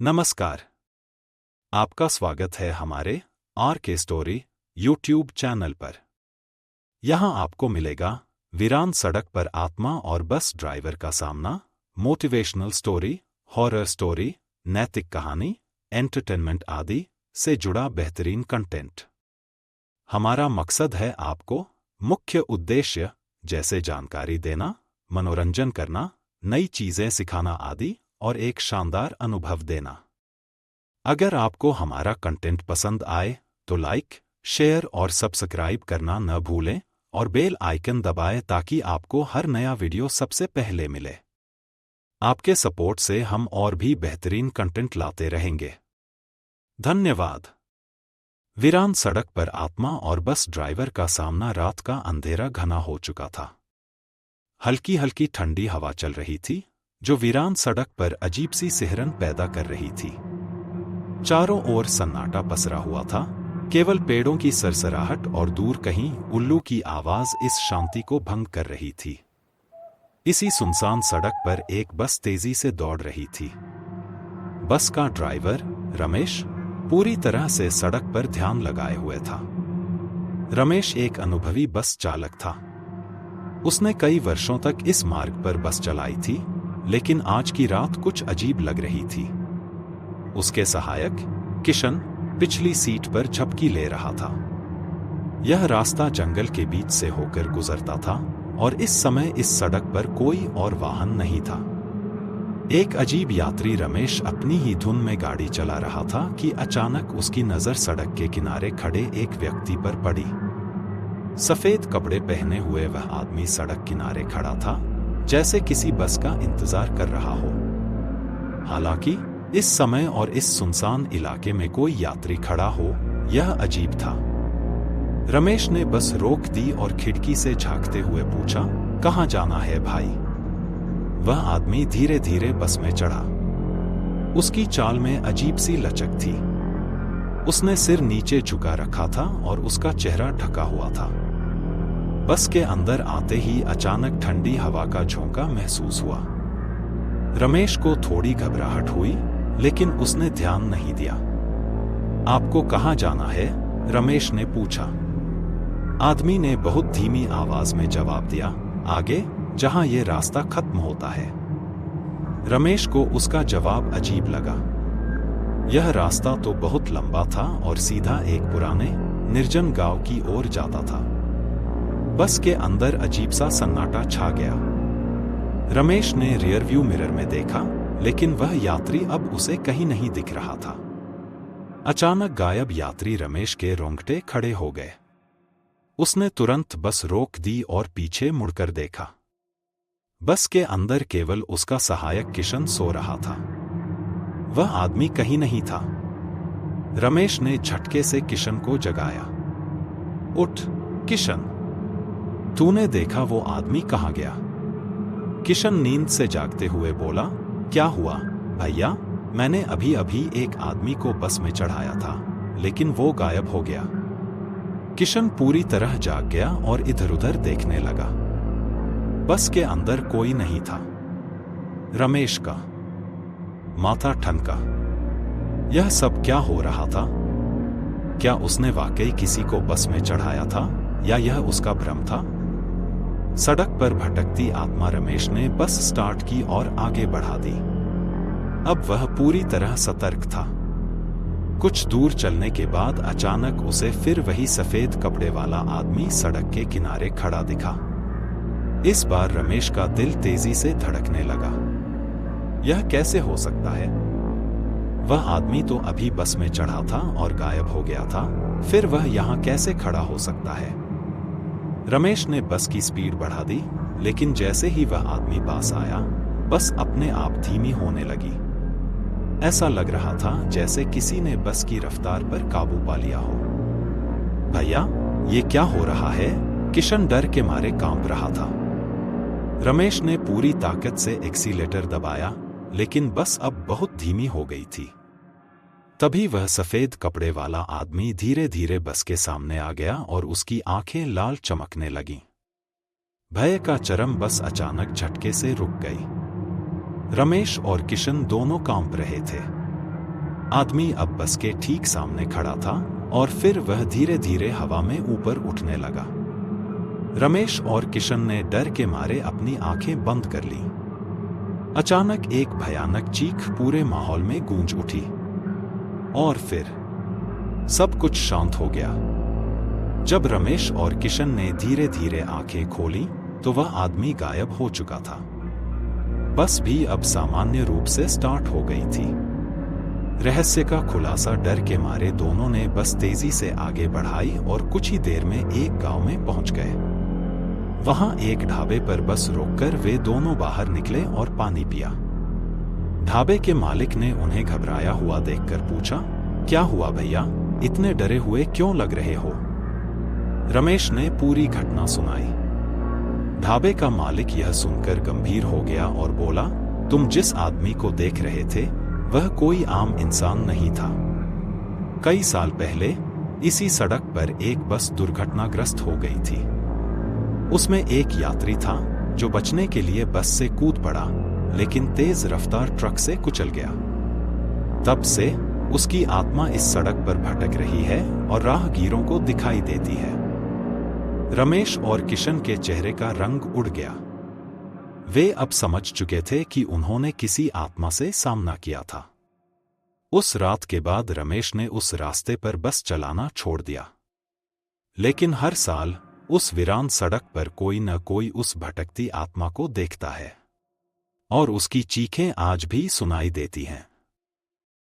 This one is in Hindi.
नमस्कार। आपका स्वागत है हमारे आर के स्टोरी यूट्यूब चैनल पर। यहाँ आपको मिलेगा वीरान सड़क पर आत्मा और बस ड्राइवर का सामना, मोटिवेशनल स्टोरी, हॉरर स्टोरी, नैतिक कहानी, एंटरटेनमेंट आदि से जुड़ा बेहतरीन कंटेंट। हमारा मकसद है आपको मुख्य उद्देश्य जैसे जानकारी देना, मनोरंजन करना, नई चीजें सिखाना आदि और एक शानदार अनुभव देना। अगर आपको हमारा कंटेंट पसंद आए तो लाइक, शेयर और सब्सक्राइब करना न भूलें और बेल आइकन दबाएं ताकि आपको हर नया वीडियो सबसे पहले मिले। आपके सपोर्ट से हम और भी बेहतरीन कंटेंट लाते रहेंगे। धन्यवाद। वीरान सड़क पर आत्मा और बस ड्राइवर का सामना। रात का अंधेरा घना हो चुका था। हल्की हल्की ठंडी हवा चल रही थी जो वीरान सड़क पर अजीब सी सिहरन पैदा कर रही थी। चारों ओर सन्नाटा पसरा हुआ था, केवल पेड़ों की सरसराहट और दूर कहीं उल्लू की आवाज इस शांति को भंग कर रही थी। इसी सुनसान सड़क पर एक बस तेजी से दौड़ रही थी। बस का ड्राइवर रमेश पूरी तरह से सड़क पर ध्यान लगाए हुए था। रमेश एक अनुभवी बस चालक था। उसने कई वर्षों तक इस मार्ग पर बस चलाई थी, लेकिन आज की रात कुछ अजीब लग रही थी। उसके सहायक किशन पिछली सीट पर झपकी ले रहा था। यह रास्ता जंगल के बीच से होकर गुजरता था और इस समय इस सड़क पर कोई और वाहन नहीं था। एक अजीब यात्री रमेश अपनी ही धुन में गाड़ी चला रहा था कि अचानक उसकी नजर सड़क के किनारे खड़े एक व्यक्ति पर पड़ी। सफेद कपड़े पहने हुए वह आदमी सड़क किनारे खड़ा था, जैसे किसी बस का इंतजार कर रहा हो। हालांकि इस समय और इस सुनसान इलाके में कोई यात्री खड़ा हो, यह अजीब था। रमेश ने बस रोक दी और खिड़की से झांकते हुए पूछा, कहाँ जाना है भाई? वह आदमी धीरे धीरे बस में चढ़ा। उसकी चाल में अजीब सी लचक थी। उसने सिर नीचे झुका रखा था और उसका चेहरा ढका हुआ था। बस के अंदर आते ही अचानक ठंडी हवा का झोंका महसूस हुआ। रमेश को थोड़ी घबराहट हुई, लेकिन उसने ध्यान नहीं दिया। आपको कहाँ जाना है? रमेश ने पूछा। आदमी ने बहुत धीमी आवाज में जवाब दिया, आगे, जहां यह रास्ता खत्म होता है। रमेश को उसका जवाब अजीब लगा। यह रास्ता तो बहुत लंबा था और सीधा एक पुराने निर्जन गांव की ओर जाता था। बस के अंदर अजीब सा सन्नाटा छा गया। रमेश ने रियरव्यू मिरर में देखा, लेकिन वह यात्री अब उसे कहीं नहीं दिख रहा था। अचानक गायब यात्री रमेश के रोंगटे खड़े हो गए। उसने तुरंत बस रोक दी और पीछे मुड़कर देखा। बस के अंदर केवल उसका सहायक किशन सो रहा था। वह आदमी कहीं नहीं था। रमेश ने झटके से किशन को जगाया। उठ किशन, तूने देखा वो आदमी कहाँ गया? किशन नींद से जागते हुए बोला, क्या हुआ भैया? मैंने अभी अभी एक आदमी को बस में चढ़ाया था, लेकिन वो गायब हो गया। किशन पूरी तरह जाग गया और इधर उधर देखने लगा। बस के अंदर कोई नहीं था। रमेश का माथा ठनका। यह सब क्या हो रहा था? क्या उसने वाकई किसी को बस में चढ़ाया था या यह उसका भ्रम था? सड़क पर भटकती आत्मा रमेश ने बस स्टार्ट की और आगे बढ़ा दी। अब वह पूरी तरह सतर्क था। कुछ दूर चलने के बाद अचानक उसे फिर वही सफेद कपड़े वाला आदमी सड़क के किनारे खड़ा दिखा। इस बार रमेश का दिल तेजी से धड़कने लगा। यह कैसे हो सकता है? वह आदमी तो अभी बस में चढ़ा था और गायब हो गया था, फिर वह यहाँ कैसे खड़ा हो सकता है? रमेश ने बस की स्पीड बढ़ा दी, लेकिन जैसे ही वह आदमी पास आया, बस अपने आप धीमी होने लगी। ऐसा लग रहा था जैसे किसी ने बस की रफ्तार पर काबू पा लिया हो। भैया, ये क्या हो रहा है? किशन डर के मारे कांप रहा था। रमेश ने पूरी ताकत से एक्सीलेटर दबाया, लेकिन बस अब बहुत धीमी हो गई थी। तभी वह सफेद कपड़े वाला आदमी धीरे धीरे बस के सामने आ गया और उसकी आंखें लाल चमकने लगीं। भय का चरम बस अचानक झटके से रुक गई। रमेश और किशन दोनों कांप रहे थे। आदमी अब बस के ठीक सामने खड़ा था और फिर वह धीरे धीरे हवा में ऊपर उठने लगा। रमेश और किशन ने डर के मारे अपनी आंखें बंद कर लीं। अचानक एक भयानक चीख पूरे माहौल में गूंज उठी और फिर सब कुछ शांत हो गया। जब रमेश और किशन ने धीरे धीरे आंखें खोली तो वह आदमी गायब हो चुका था। बस भी अब सामान्य रूप से स्टार्ट हो गई थी। रहस्य का खुलासा डर के मारे दोनों ने बस तेजी से आगे बढ़ाई और कुछ ही देर में एक गांव में पहुंच गए। वहां एक ढाबे पर बस रोककर वे दोनों बाहर निकले और पानी पिया। ढाबे के मालिक ने उन्हें घबराया हुआ देखकर पूछा, क्या हुआ भैया, इतने डरे हुए क्यों लग रहे हो? रमेश ने पूरी घटना सुनाई। ढाबे का मालिक यह सुनकर गंभीर हो गया और बोला, तुम जिस आदमी को देख रहे थे वह कोई आम इंसान नहीं था। कई साल पहले इसी सड़क पर एक बस दुर्घटनाग्रस्त हो गई थी। उसमें एक यात्री था जो बचने के लिए बस से कूद पड़ा, लेकिन तेज रफ्तार ट्रक से कुचल गया। तब से उसकी आत्मा इस सड़क पर भटक रही है और राहगीरों को दिखाई देती है। रमेश और किशन के चेहरे का रंग उड़ गया। वे अब समझ चुके थे कि उन्होंने किसी आत्मा से सामना किया था। उस रात के बाद रमेश ने उस रास्ते पर बस चलाना छोड़ दिया। लेकिन हर साल उस वीरान सड़क पर कोई न कोई उस भटकती आत्मा को देखता है और उसकी चीखें आज भी सुनाई देती हैं।